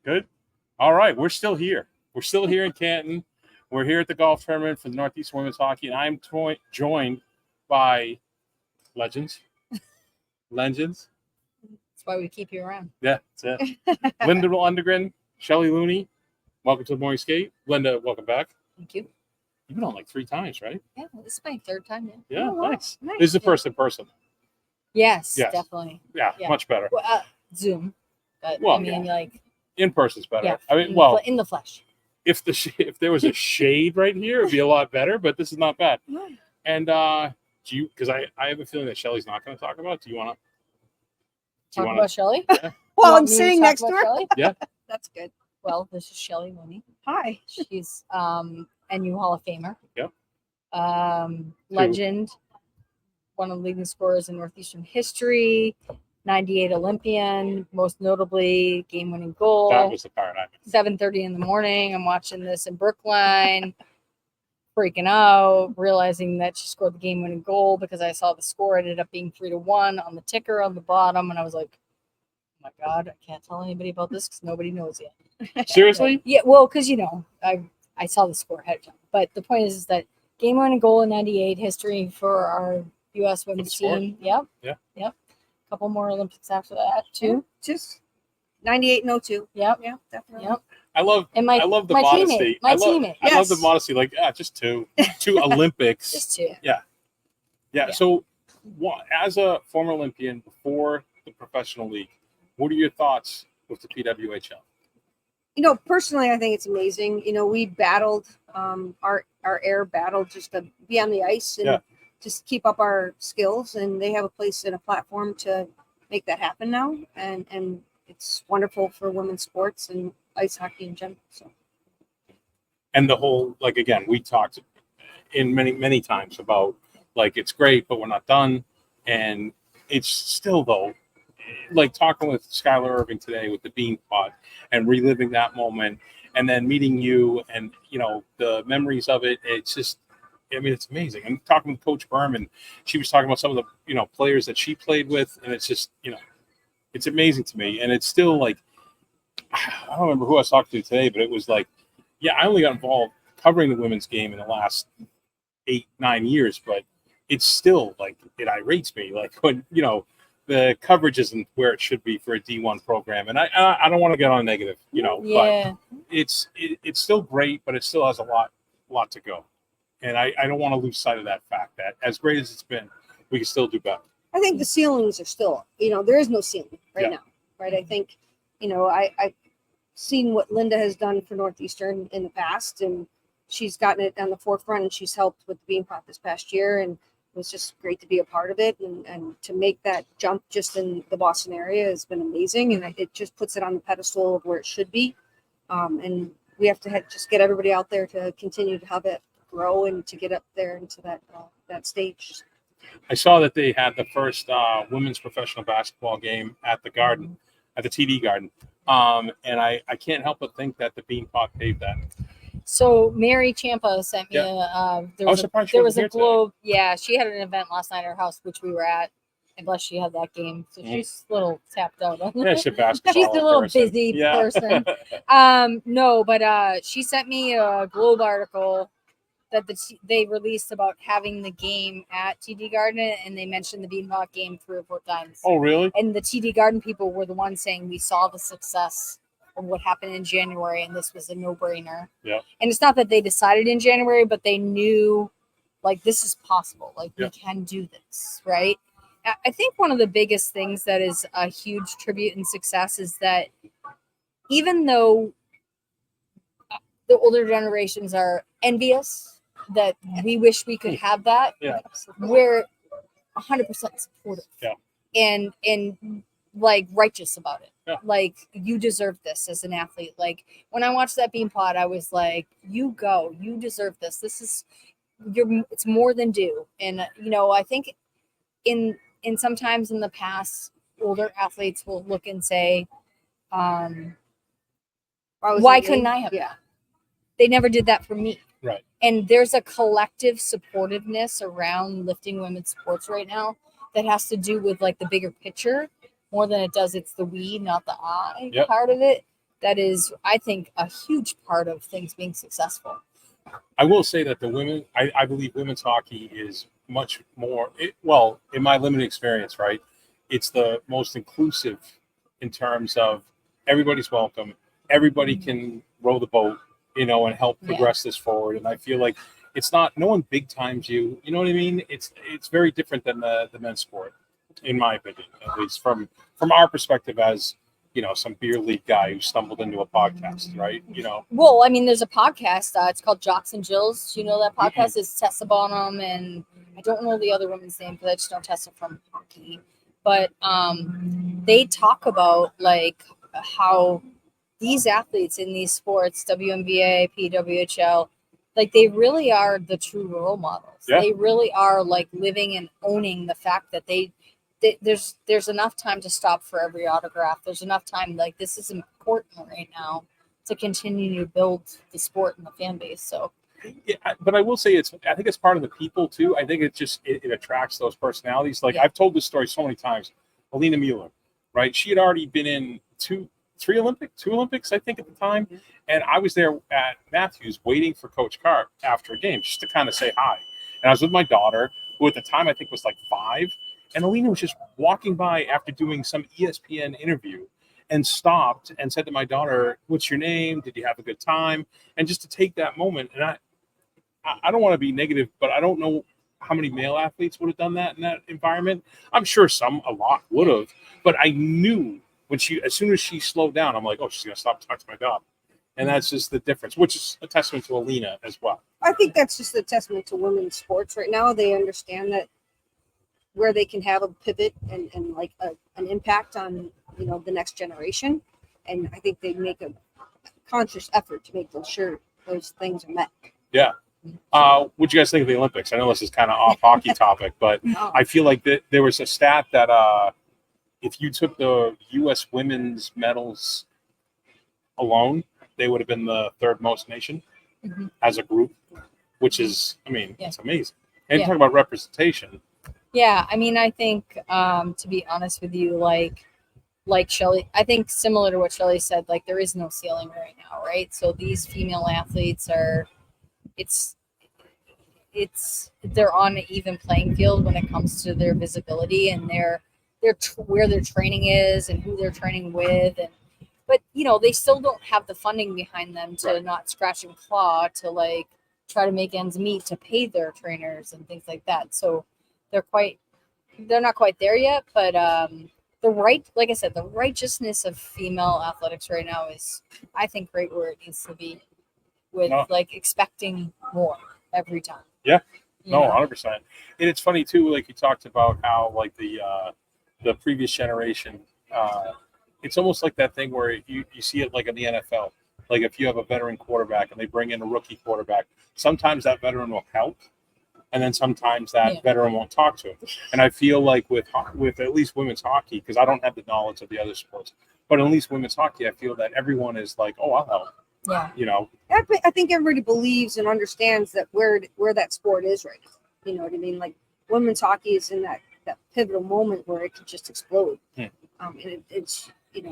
Good. All right. We're still here. We're still here in Canton. We're here at the golf tournament for the Northeastern Women's Hockey, and I'm joined by legends. Legends. That's why we keep you around. Yeah, that's it. Lundrigan, Shelley Looney. Welcome to the morning skate. Linda, welcome back. Thank you. You've been on like 3 times, right? Yeah, this is my third time now. Yeah, Oh, wow. nice. Nice. This is the first in person. Yes, Yes. definitely. Yeah, Yeah. much better. Well, Zoom. But Well, I mean, like, in person's better. yeah. I mean, in the flesh. if there was a shade right here, it'd be a lot better. But this is not bad. Right. And do you? Because I have a feeling that Shelley's not going to talk about it. Do you want to Talk about Shelley? Yeah. Well, I'm sitting next to her. Shelley? Yeah. That's good. Well, this is Shelley Looney. Hi. She's NU Hall of Famer. Yep. Legend. One of the leading scorers in Northeastern history. 98 Olympian, most notably game-winning goal. That was the paradigm. 7:30 in the morning. I'm watching this in Brookline, freaking out, realizing that she scored the game-winning goal because I saw the score ended up being 3-1 on the ticker on the bottom, and I was like, "Oh my god, I can't tell anybody about this because nobody knows yet." Seriously? Yeah, well, because I saw the score ahead of time, but the point is that game-winning goal in '98, history for our U.S. women's team. Yep. Yeah. Yep. Couple more Olympics after that too. Just 98 and 02. Yep. Yeah, definitely. Yep. I love And the my modesty. teammate. My teammate. I love the Yes. modesty. Like, just two Olympics. Just two. Yeah. So, as a former Olympian before the professional league, what are your thoughts with the PWHL? Personally, I think it's amazing. We battled, our air battled just to be on the ice and just keep up our skills. And they have a place and a platform to make that happen now. And it's wonderful for women's sports and ice hockey in general. So. And the whole, like, again, we talked in many times about, like, it's great, but we're not done. And it's still, though, like talking with Skylar Irving today with the Bean Pod and reliving that moment and then meeting you and, the memories of it. It's just, it's amazing. I'm talking with Coach Berman. She was talking about some of the, players that she played with. And it's just, it's amazing to me. And it's still like, I don't remember who I was talking to today, but it was like, I only got involved covering the women's game in the last 8-9 years, but it's still like, it irates me. Like when, the coverage isn't where it should be for a D1 program. And I don't want to get on negative, but it's still great, but it still has a lot to go. And I don't want to lose sight of that fact that as great as it's been, we can still do better. I think the ceilings are still, there is no ceiling right now, right? I think, I've seen what Linda has done for Northeastern in the past, and she's gotten it on the forefront, and she's helped with the Bean Pot this past year, and it was just great to be a part of it, and to make that jump just in the Boston area has been amazing, and it just puts it on the pedestal of where it should be, and we have to just get everybody out there to continue to have it grow and to get up there into that stage. I saw that they had the first women's professional basketball game at the Garden, at the TD Garden. And I can't help but think that the Bean Pot paved that. So Mary Champa sent me there was a globe. Today. Yeah, she had an event last night at her house, which we were at. And bless she had that game. So she's a little tapped out. She's a basketball She's a little person. busy person. No, but she sent me a Globe article that they released about having the game at TD Garden, and they mentioned the Beanpot game 3 or 4 times. Oh, really? And the TD Garden people were the ones saying we saw the success of what happened in January, and this was a no-brainer. Yeah. And it's not that they decided in January, but they knew, like, this is possible. Like, we can do this, right? I think one of the biggest things that is a huge tribute and success is that even though the older generations are envious that we wish we could have that, we're 100% supportive and like righteous about it. Like, you deserve this as an athlete. Like, when I watched that Bean Pod, I was like, you deserve this. It's more than due. And I think in sometimes in the past, older athletes will look and say, why couldn't I have that? They never did that for me. Right. And there's a collective supportiveness around lifting women's sports right now that has to do with like the bigger picture more than it does. It's the we, not the I part of it. that is, I think, a huge part of things being successful. I will say that the women, I believe women's hockey is much more, in my limited experience, right? It's the most inclusive in terms of everybody's welcome. Everybody can row the boat, and help progress this forward. And I feel like it's not, no one big times you, you know what I mean? It's very different than the men's sport, in my opinion, at least from our perspective as, some beer league guy who stumbled into a podcast, right? Well, I mean, there's a podcast. It's called Jocks and Jills. Do you know that podcast? It's Tessa Bonham, and I don't know the other woman's name because I just don't Tessa from hockey. But they talk about like how these athletes in these sports, WNBA, PWHL, like they really are the true role models. Yeah. They really are like living and owning the fact that there's enough time to stop for every autograph. There's enough time. Like this is important right now to continue to build the sport and the fan base. So, yeah, but I will say I think it's part of the people too. I think it attracts those personalities. Like I've told this story so many times. Alina Mueller, right? She had already been in two Olympics, I think, at the time. And I was there at Matthews waiting for Coach Carp after a game just to kind of say hi. And I was with my daughter, who at the time I think was like 5. And Alina was just walking by after doing some ESPN interview and stopped and said to my daughter, "What's your name? Did you have a good time?" And just to take that moment. And I don't want to be negative, but I don't know how many male athletes would have done that in that environment. I'm sure a lot would have. But I knew as soon as she slowed down, I'm like, oh, she's going to stop talking to my dog. And that's just the difference, which is a testament to Alina as well. I think that's just a testament to women's sports right now. They understand that where they can have a pivot and like an impact on, the next generation. And I think they make a conscious effort to make sure those things are met. Yeah. What do you guys think of the Olympics? I know this is kind of off hockey topic, but I feel like there was a stat that if you took the U.S. women's medals alone, they would have been the third most nation as a group, which is, it's amazing. And talk about representation. Yeah, I mean, I think to be honest with you, like Shelley, I think similar to what Shelley said, like there is no ceiling right now, right? So these female athletes they're on an even playing field when it comes to their visibility and where their training is and who they're training with, but they still don't have the funding behind them to not scratch and claw to like try to make ends meet to pay their trainers and things like that. So they're not quite there yet, but like I said, the righteousness of female athletics right now is, I think, right where it needs to be, with like expecting more every time. Yeah, no, 100%. And it's funny too, like you talked about how like the previous generation, it's almost like that thing where you see it like in the NFL. Like if you have a veteran quarterback and they bring in a rookie quarterback, sometimes that veteran will help. And then sometimes that veteran won't talk to him. And I feel like with at least women's hockey, because I don't have the knowledge of the other sports, but at least women's hockey, I feel that everyone is like, oh, I'll help. Yeah. I think everybody believes and understands that where that sport is right now. You know what I mean? Like women's hockey is in that pivotal moment where it could just explode. And it's they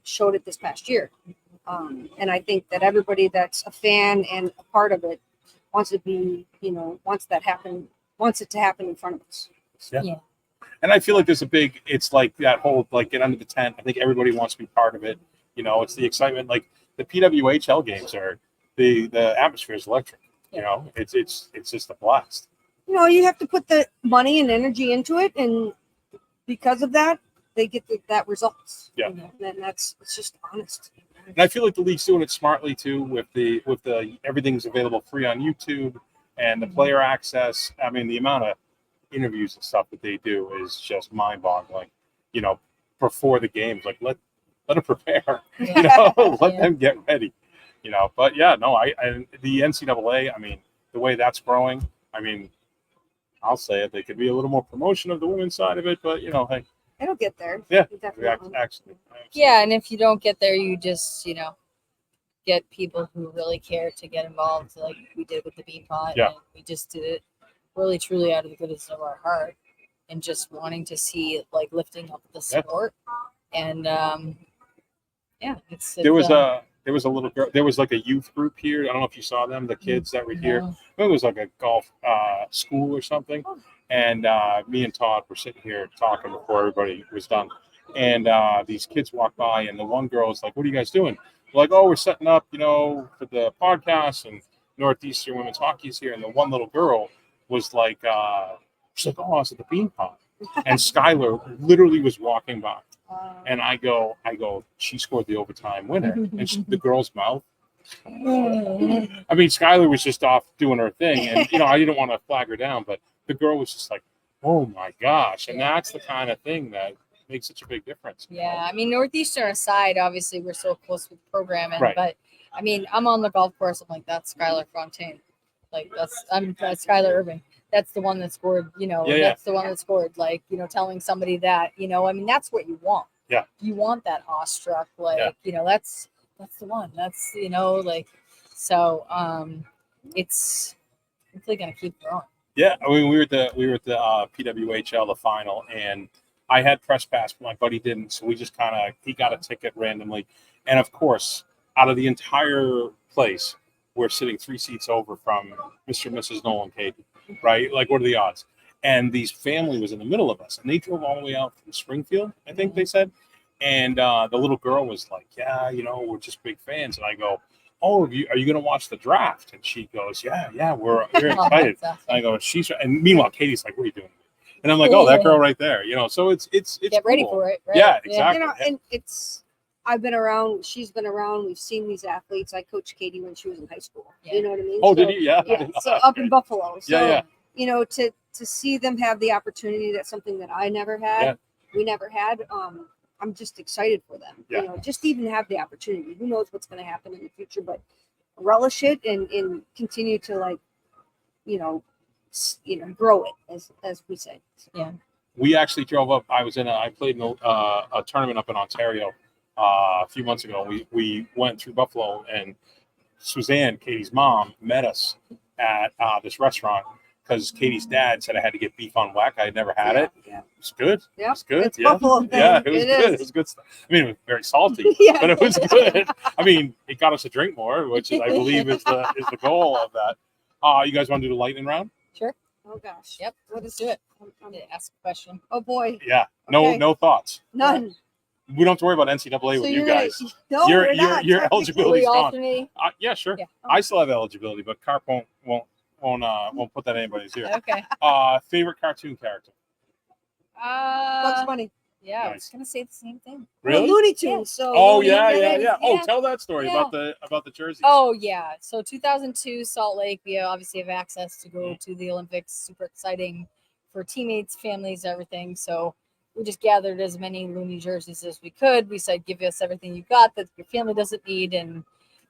showed it this past year. And I think that everybody that's a fan and a part of it wants it to happen in front of us. Yeah. And I feel like it's like that whole, like, get under the tent. I think everybody wants to be part of it. It's the excitement. Like the PWHL games the atmosphere is electric. It's just a blast. You have to put the money and energy into it. And because of that, they get that results. Yeah. And it's just honest. And I feel like the league's doing it smartly too, with the everything's available free on YouTube and the player access. I mean, the amount of interviews and stuff that they do is just mind-boggling. Before the games, like let them prepare. Let them get ready. But yeah, no, I the NCAA. I mean, the way that's growing. I mean, I'll say it. They could be a little more promotion of the women's side of it, but hey. It'll get there. Yeah, definitely. Actually. Yeah, and if you don't get there, you just get people who really care to get involved, like we did with the Beanpot. Yeah, and we just did it really, truly out of the goodness of our heart, and just wanting to see like lifting up the sport. And Yeah, it's There was a little girl. There was like a youth group here. I don't know if you saw them. The kids that were here. no. It was like a golf school or something. Oh. And me and Todd were sitting here talking before everybody was done. And these kids walked by, and the one girl was like, "What are you guys doing?" We're like, "Oh, we're setting up, for the podcast, and Northeastern women's hockey is here." And the one little girl was like, she's like, "Oh, I was at the bean pond." And Skylar literally was walking by. And I go, she scored the overtime winner. And the girl's mouth. I mean, Skylar was just off doing her thing. And, I didn't want to flag her down, but the girl was just like, oh my gosh. And that's the kind of thing that makes such a big difference. Yeah, I mean, Northeastern aside, obviously we're so close with programming, Right. but I mean, I'm on the golf course. I'm like, that's Skylar Fontaine. Like that's Skylar Irving. That's the one that scored, that's the one that scored, like, telling somebody that, I mean, that's what you want. Yeah. You want that awestruck, like, that's the one. That's, so it's really gonna keep growing. Yeah, I mean, we were at the PWHL, the final, and I had press pass, but my buddy didn't, so we just he got a ticket randomly, and of course, out of the entire place, we're sitting 3 seats over from Mr. and Mrs. Nolan Cady, right? Like, what are the odds? And these family was in the middle of us, and they drove all the way out from Springfield, I think they said, and the little girl was like, "Yeah, we're just big fans," and I go, "Oh, are you going to watch the draft?" And she goes, "Yeah, we're excited." Awesome. And I go, and meanwhile, Katie's like, "What are you doing?" And I'm like, "Oh, that girl right there," so it's get ready cool. for it, right? Yeah, exactly. And I've been around. She's been around. We've seen these athletes. I coached Katie when she was in high school. Yeah. You know what I mean? Oh, So, did you? Yeah. Yeah. So up in Buffalo. So, Yeah. To see them have the opportunity, that's something that I never had. Yeah. We never had. I'm just excited for them. Yeah. Just even have the opportunity. Who knows what's going to happen in the future, but relish it and continue to grow it as we say. Yeah. We actually drove up. I played in a tournament up in Ontario a few months ago. We went through Buffalo, and Suzanne, Katie's mom, met us at this restaurant because Katie's dad said I had to get beef on whack. I had never had it. Yeah. It's good. Yeah. It's good. It's Buffalo thing. Yeah, it was good. is. It was good stuff. I mean, it was very salty, Yeah. but it was good. I mean, it got us to drink more, which is, I believe, is the goal of that. You guys want to do the lightning round? Sure. Oh gosh. Yep. Let's do it. Ask a question. Oh boy. Yeah. Okay. No thoughts. None. We don't have to worry about NCAA So with you're you guys. No, we're not. Your eligibility's We gone. alternate. Yeah, sure. Yeah. I still have eligibility, but Carp won't put that in anybody's ear. Okay. Favorite cartoon character? Bugs Bunny. Yeah, I Nice. was gonna say the same thing. Really? Well, Looney Tunes. So. Oh Looney yeah. Tunes. Oh, tell that story Yeah. about the jerseys. Oh yeah. So 2002 Salt Lake. We obviously have access to go to the Olympics. Super exciting for teammates, families, everything. So we just gathered as many Looney jerseys as we could. We said, "Give us everything you got that your family doesn't need," and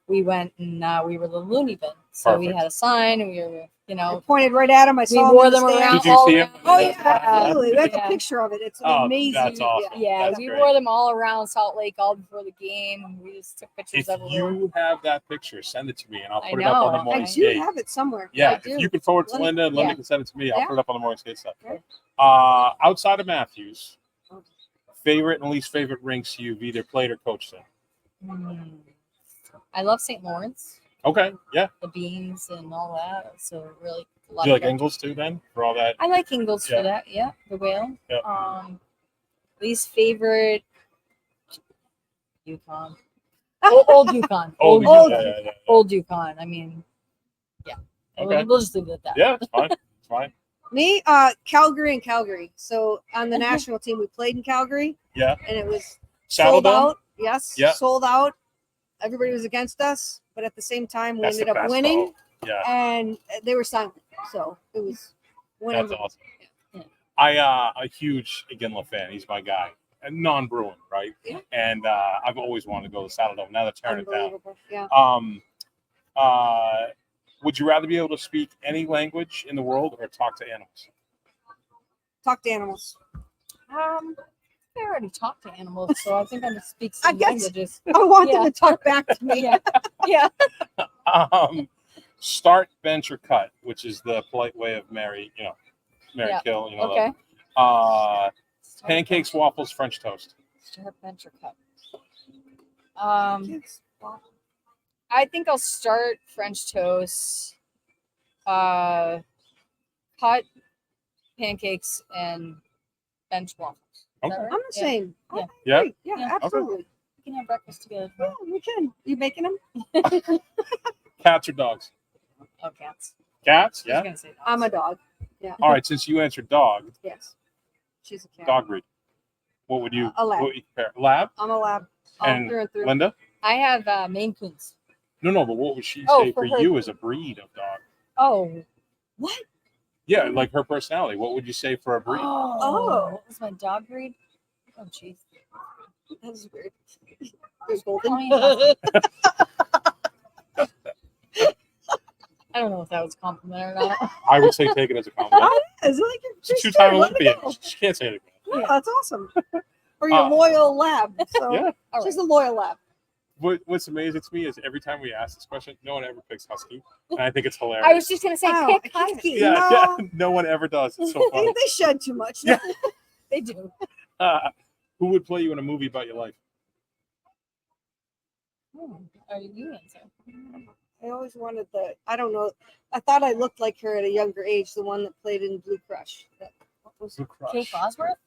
we went and we were the Looney bin. So we Perfect. had a sign, and we were, I pointed right at him. I we saw wore him in them the around. stands. Did you all see him? around- Oh yeah, absolutely. That's Yeah. a picture of it. It's Oh, amazing. that's awesome. Yeah, That's we great. wore them all around Salt Lake all before the game, and we just took pictures If everywhere. you have that picture, send it to me, and I'll I put it up on the know. morning I do skate. have it somewhere. Yeah, I if do. you can forward it to Let me- Linda, and Linda yeah. can send it to me. I'll Yeah. put it up on the morning skate stuff. Okay. Outside of Matthews, favorite and least favorite rinks you've either played or coached in? I love St. Lawrence, Okay, yeah. the beans and all that. So really, a lot Do you like of fun. Ingles too, then, for all that? I like Ingles Yeah. for that. Yeah, the whale. Yeah. Least favorite, Yukon. Old Yukon. Old, Old- yeah. Old Yukon. I mean, yeah. Okay. We'll just leave it at that. Yeah, it's fine. It's fine. Me, Calgary and Calgary. So on the national team, we played in Calgary. Yeah. And it was Saddle sold Dome? out. Yes. Yeah. Sold out. Everybody was against us, but at the same time, we That's the ended up best, winning, though. Yeah, and they were silent. So it was winning. that's awesome. Yeah. A huge Iginla fan. He's my guy. And non-Bruin, right? Yeah. And I've always wanted to go to the Saddle Dome. Now they're tearing it down. Unbelievable. Yeah. Would you rather be able to speak any language in the world or talk to animals? Talk to animals. I already talked to animals, so I think I'm gonna speak I some guess- languages. I want Yeah. them to talk back to me. Yeah. Yeah. Start, bench, or cut, which is the polite way of marry, Yeah. kill. Okay. Pancakes, waffles, French toast. Start bench or cut. Kids. I think I'll start French toast, cut pancakes, and bench waffles. Is that Okay. right? I'm the same. Yeah. I Yeah. agree. Yeah, Yeah. absolutely. We can have breakfast together. Yeah, we can. You making them? Cats or dogs? Oh, cats. Cats. I was Yeah. gonna say dogs. I'm a dog. All right. Since you answered dog, Yes. She's a cat. dog breed. What would you? A lab. What would you compare? Lab. I'm a lab. And Through and through. Linda? I have Maine Coons. No, but what would she Oh, say for for her. you as a breed of dog? Oh, what? Yeah, like her personality. What would you say for a breed? Oh. What was my dog breed? Oh, jeez. That was weird. There's golden. Oh, yeah. I don't know if that was a compliment or not. I would say take it as a compliment. Is it like you're She's a just two-time let it Olympian. go. She can't say it again. Yeah, that's awesome. Or your loyal lab. So Yeah. All she's right. a loyal lab. What's amazing to me is every time we ask this question, no one ever picks Husky, and I think it's hilarious. I was just gonna say Wow, pick I can't- Husky. yeah, No. yeah, no one ever does. It's so funny. They shed too much. Yeah. They do. Who would play you in a movie about your life? Are you answer? I always wanted I don't know. I thought I looked like her at a younger age, the one that played in Blue Crush. What was Blue Crush. Kate Bosworth?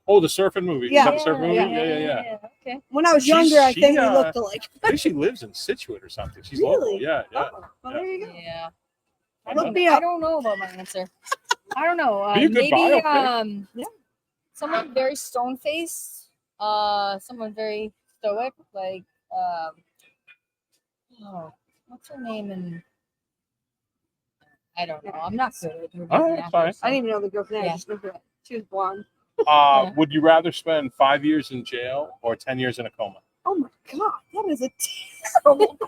Oh, the surfing movie. Yeah. Is that the surfing movie? Yeah. Okay. When I was She's- younger, I she, think we looked alike. I think she lives in Situate or something. She's Really? local. Yeah. Oh, well, there you go. Yeah. Look me I up. don't know about my answer. I don't know. Be a good Maybe biopic. Yeah. someone very stone faced, someone very stoic, like what's her name? And I don't know. I'm not good with movies All and right, actors, fine. so- I didn't even know the girl's name. Yeah. I just knew her. She was blonde. Yeah. Would you rather spend 5 years in jail or 10 years in a coma? Oh my god, that is a terrible.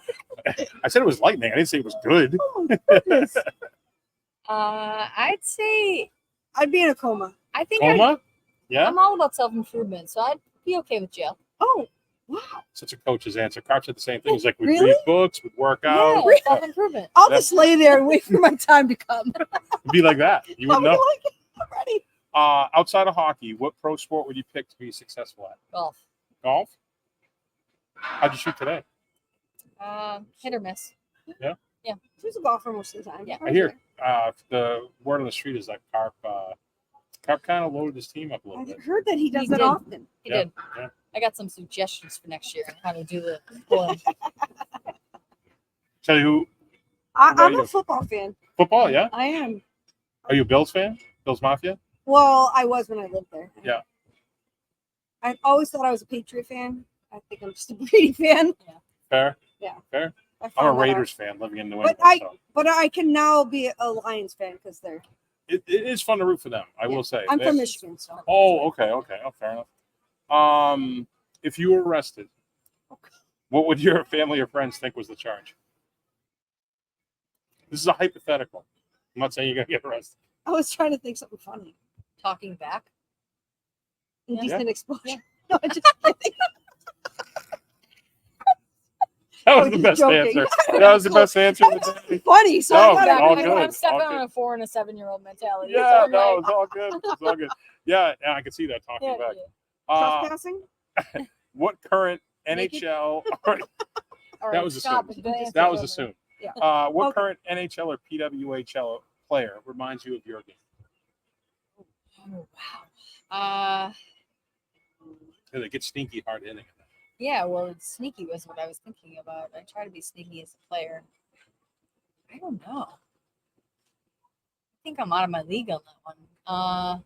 I said it was lightning. I didn't say it was good. Oh my goodness. I'd say I'd be in a coma. I think Coma? Yeah. I'm all about self improvement, so I'd be okay with jail. Oh wow. Such a coach's answer. Carp said the same thing. He's like, we Really? read books, we work out. Yeah, self improvement. I'll That's- just lay there and wait for my time to come. It'd be like that. You I'll would be know. like, I'm ready. Outside of hockey, what pro sport would you pick to be successful at? Golf. Golf? How'd you shoot today? Hit or miss. She's a golfer most of the time. Yeah. I hear the word on the street is that Carp kind of loaded his team up a little I've bit. heard that he does He that did. often. He Yeah, did. yeah. I got some suggestions for next year on how to do the pulling. Tell you who I'm Right. a football fan. football, yeah? I am. Are you a Bills fan? Bills Mafia? Well, I was when I lived there. Yeah. I've always thought I was a Patriot fan. I think I'm just a Brady fan. Fair. I I'm a found that out. Raiders fan living in New But England. But I can now be a Lions fan because they're. It is fun to root for them, I will say. I'm They- from Michigan, so. Oh, okay. Oh, fair enough. If you were arrested, what would your family or friends think was the charge? This is a hypothetical. I'm not saying you're gonna get arrested. I was trying to think something funny. Talking back. Indecent exposure. Yeah. No, I just kidding. That was Oh, the you're best joking. answer. That was the best answer of the day. Funny, so No, I Back, all I'm good, stepping all on good. a 4 and a 7-year-old mentality. Yeah, So, no, like, it's all good. It's all good. Yeah, I can see that talking yeah, back. yeah. trespassing. What current Naked? NHL? All That right, was stop. assumed. Good answer, That was over. assumed. Yeah. What Okay. current NHL or PWHL player reminds you of your game? Oh, wow. Yeah, they get sneaky hard hitting. Yeah, well, it's sneaky was what I was thinking about. I try to be sneaky as a player. I don't know. I think I'm out of my league on that one. I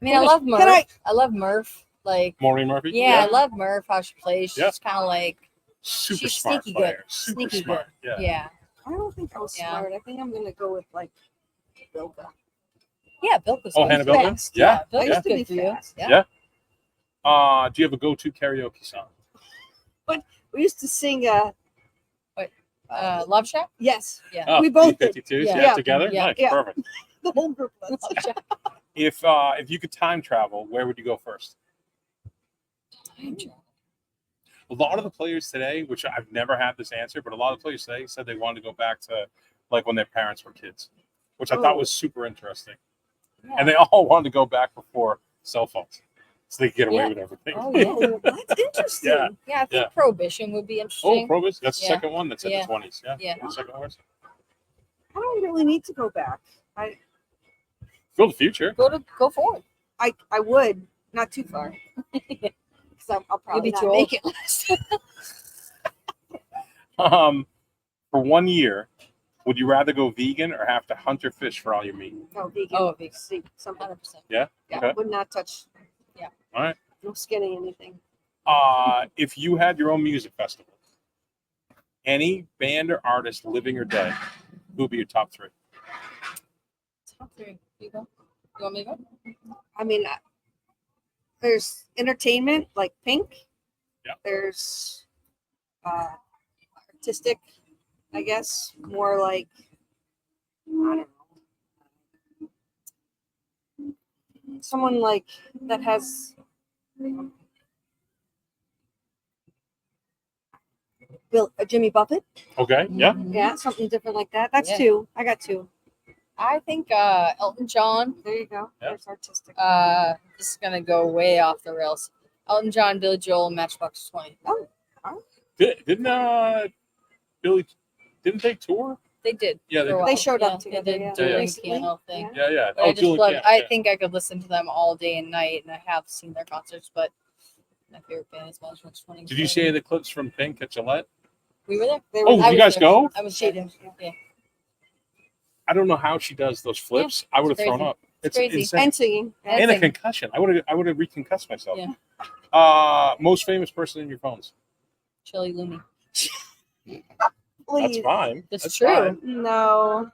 mean, I love Murph. Can I love Murph. Like, Maureen Murphy? yeah, I love Murph, how she plays. She's Yeah. kind of like, Super she's smart sneaky player. good. Super Sneaky smart. good. Yeah. Yeah. I don't think I was Yeah. smart. I think I'm gonna go with like Bilka. Yeah, Bill was Oh, good. Hannah Bilka? Fast. Yeah. Bill I was used to good be for you. fast. Yeah. Yeah. Do you have a go-to karaoke song? We used to sing. Love Shack? Yes, Yeah. Oh, We both did. B-52s? Yeah. Yeah, together? Yeah. Nice. Yeah. Perfect. the whole group was. Love Shack. If you could time travel, where would you go first? A lot of the players today, which I've never had this answer, but a lot of the players today said they wanted to go back to like when their parents were kids, which I thought Oh. was super interesting. Yeah. And they all wanted to go back before cell phones. so they can get away Yeah. with everything. Oh yeah. Oh, that's interesting. Yeah. Yeah, I think Yeah. prohibition would be Oh, interesting. Provis. That's the Yeah. second one. That's in Yeah. the 20s. Yeah. Yeah. The second one. I don't really need to go back. Go to the future. Go forward. I would, not too far. Because I'll probably be not too make old. it. For 1 year, would you rather go vegan or have to hunt or fish for all your meat? No, vegan. Oh, vegan. See, something. 100%. Yeah, Okay. would not touch. Yeah. All right. No skinning anything. If you had your own music festival, any band or artist, living or dead, who would be your top 3? Top 3. You go. You want me to go? I mean, there's entertainment like Pink. Yeah. There's artistic, I guess, more like I don't know, someone like that has Jimmy Buffett. Okay. Yeah. Mhm. Yeah, something different like that. That's Yeah. 2. I got 2. I think Elton John. There you go. Yeah. There's artistic. This is gonna go way off the rails. Elton John, Billy Joel, and Matchbox 20. Didn't Billy? Didn't they tour? They did. Yeah, for a while. They showed up They together, did yeah. doing Recently. piano thing. Yeah. Yeah. But I just Julie, love. yeah, I yeah. think I could listen to them all day and night, and I have seen their concerts. But my favorite band is Matchbox 20. Did you see the clips from Pink at Gillette? We were there. They Oh, were I you was guys there. go? I was She there. did, yeah. Yeah. I don't know how she does those flips. I would have it's thrown crazy. up. It's crazy. insane. and singing. And And a singing. concussion. I would have reconcussed myself. Yeah. Most famous person in your phones. Shelley Looney. Please. That's fine. That's true. fine. No.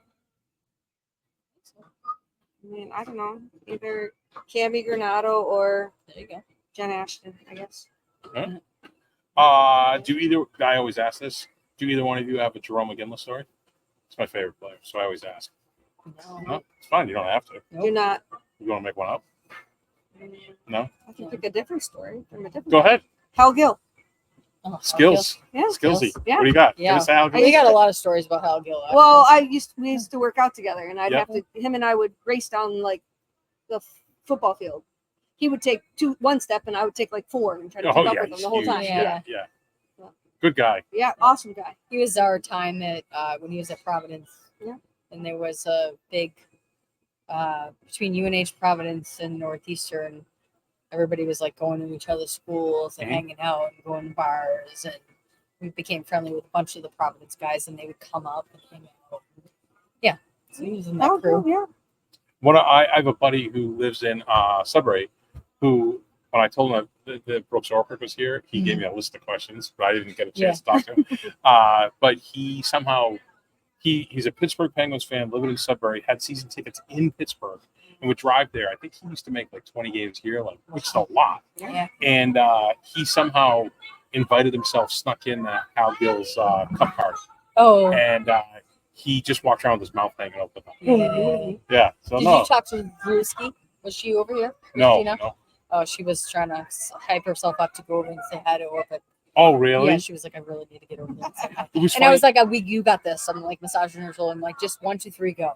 I mean, I don't know. Either Cami Granado or There you go. Jen Ashton, I guess. Do either? I always ask this. Do either one of you have a Jerome McGinley story? It's my favorite player, so I always ask. No. No, it's fine. You don't have to. Do not. You want to make one up? No. I can pick a different story from a different. Go ahead. Hal Gill. Oh, Skills. Yeah. Skillsy. Yeah. What do you got? Yeah. Give us Al. We got a lot of stories about Hal Gill. actually. Well, we used to work out together, and I'd Yeah. have to. Him and I would race down like the football field. He would take one step, and I would take like 4, and try to Oh, keep up yeah, with him he's the whole huge. time. Yeah. Yeah. Good guy. Yeah. Awesome guy. He was our time at when he was at Providence. Yeah. And there was a big between UNH Providence and Northeastern. Everybody was like going to each other's schools and Mhm. hanging out and going to bars, and we became friendly with a bunch of the Providence guys, and they would come up and hang out. Yeah, so he was in that Oh, crew. yeah. I have a buddy who lives in Sudbury, who when I told him that Brooks Orpik was here, he gave me a list of questions, but I didn't get a chance to talk to him. But he somehow he's a Pittsburgh Penguins fan, living in Sudbury, had season tickets in Pittsburgh, and would drive there. I think he used to make like 20 games here, like which is a lot. Yeah. And he somehow invited himself, snuck in Hal Gill's cup card, Oh, and he just walked around with his mouth hanging open. yeah. Yeah. So Did no, you talk to Drewski? Was she over here? no, Christina? no. Oh, she was trying to hype herself up to go over and say hi to Orpik. Oh, really? Yeah, she was like, I really need to get over there and say hi. It was And funny. I was like, you got this. I'm like massaging her shoulder. I'm like, just 1, 2, 3, go.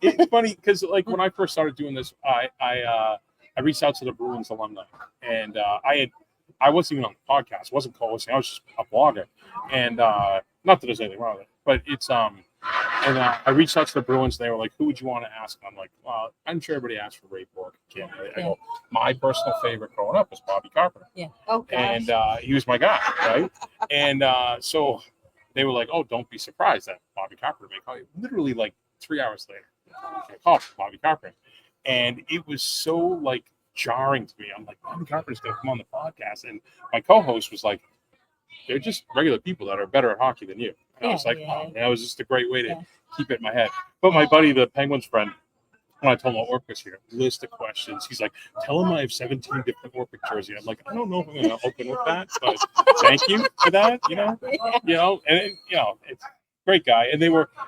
It's funny because like when I first started doing this, I reached out to the Bruins alumni, and I wasn't even on the podcast, wasn't co-hosting, I was just a blogger, and not that there's anything wrong with it, but it's I reached out to the Bruins, and they were like, who would you want to ask? I'm like, I'm sure everybody asked for Ray Bork. I go, my personal favorite growing up was Bobby Carpenter. Oh gosh. And he was my guy, right? And so they were like, oh, don't be surprised that Bobby Carpenter may call you. Literally like 3 hours later, I called Bobby Carpenter. And it was so like jarring to me. I'm like, Bobby Carpenter's going to come on the podcast. And my co-host was like, they're just regular people that are better at hockey than you. And I was like, oh, that was just a great way to keep it in my head. But my buddy, the Penguins friend, when I told him Orpik was here, list of questions. He's like, tell him I have 17 different Orpik jerseys. I'm like, I don't know if I'm going to open with that, but thank you for that. And it's a great guy. And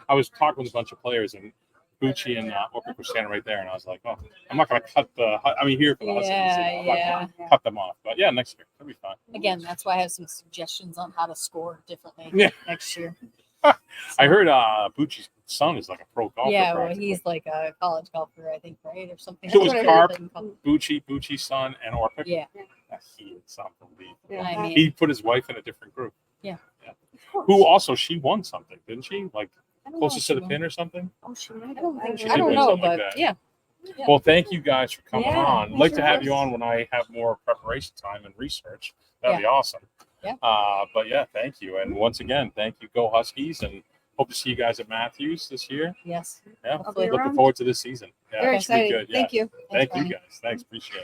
I was talking with a bunch of players, and Bucci and Orpik were standing right there, and I was like, oh, I'm not going to cut here for the Huskies. I'm not gonna cut them off. But yeah, next year, it'll be fine. Again, that's why I have some suggestions on how to score differently next year. I heard Bucci's son is like a pro golfer. Yeah, well, practically. he's like a college golfer, I think, right, or something. So it was That's what I Carp, heard them. Bucci's son, and Orpik. Yeah, He is unbelievable. Yeah. I mean, He put his wife in a different group. Yeah. Who also she won something, didn't she? Like I don't know closest if to the she pin or something. Oh, she might I don't have. think She I did don't win know, something like but that. yeah. Well, thank you guys for coming Yeah, on. I'd like to sure have is. you on when I have more preparation time and research. That'd be awesome. Yeah. But yeah, thank you. And once again, thank you. Go Huskies, and hope to see you guys at Matthews this year. Yes. Yeah. Hopefully. Looking forward to this season. Yeah, Very it should be exciting. good. Yeah. Thank you. Thank you Thanks, guys. Thanks. Appreciate it.